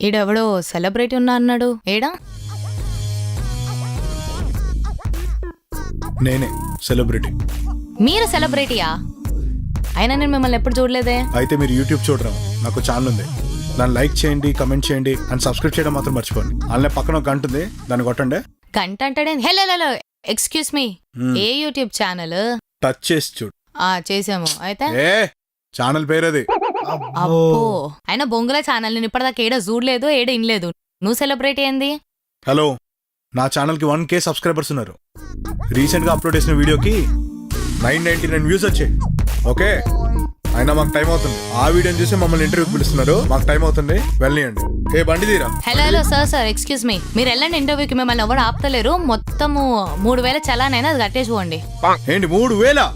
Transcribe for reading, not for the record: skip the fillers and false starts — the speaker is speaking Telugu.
ఈడెవడో సెలబ్రిటీ ఉన్నా అన్నాడు. ఏడా? నేనే సెలబ్రిటీ. మీరు సెలబ్రిటీయా? అయినా నేను మిమ్మల్ని ఎప్పుడు చూడలేదే. అయితే మీరు యూట్యూబ్ చూడరా? నాకు ఛానల్ ఉంది, దాన్ని లైక్ చేయండి, కమెంట్ చేయండి అండ్ సబ్స్క్రైబ్ చేయడం మాత్రం మర్చిపోండి. అలానే పక్కన ఒక గంట ఉంది, దాన్ని కొట్టండి. గంట అంటాడే? హలో, ఎక్స్క్యూజ్ మీ, ఏ యూట్యూబ్ ఛానల్? టచ్ చేసి చూడు. చేసాము. అయితే ఛానల్ పేరేది. అబ్బో, అయినా బొంగుల ఛానల్ నేను ఇప్పటిదాకా ఏడా చూడలేదు, ఏడా ఇనలేదు. నువ్వు సెలబ్రిటీ ఏంది? హలో, నా ఛానల్కి 1K సబ్స్క్రైబర్స్ ఉన్నారు. రీసెంట్గా అప్లోడ్ చేసిన వీడియోకి 999 వ్యూస్ వచ్చాయి. ఓకే, అయినా మాకు టైం అవుతుంది. ఆ వీడియోని చూసి మమ్మల్ని ఇంటర్వ్యూకి పిలుస్తున్నారు. మాకు టైం అవుతుంది, వెళ్ళనియండి. ఏ బండి తీరా. హలో సార్, ఎక్స్క్యూజ్ మీ, మీరు వెళ్ళండి ఇంటర్వ్యూకి. మిమ్మల్ని ఎవరు ఆపుతలేరు. మొత్తము 3000 చలానైనా అది కట్టేసి పోండి. ఏంటి 3000?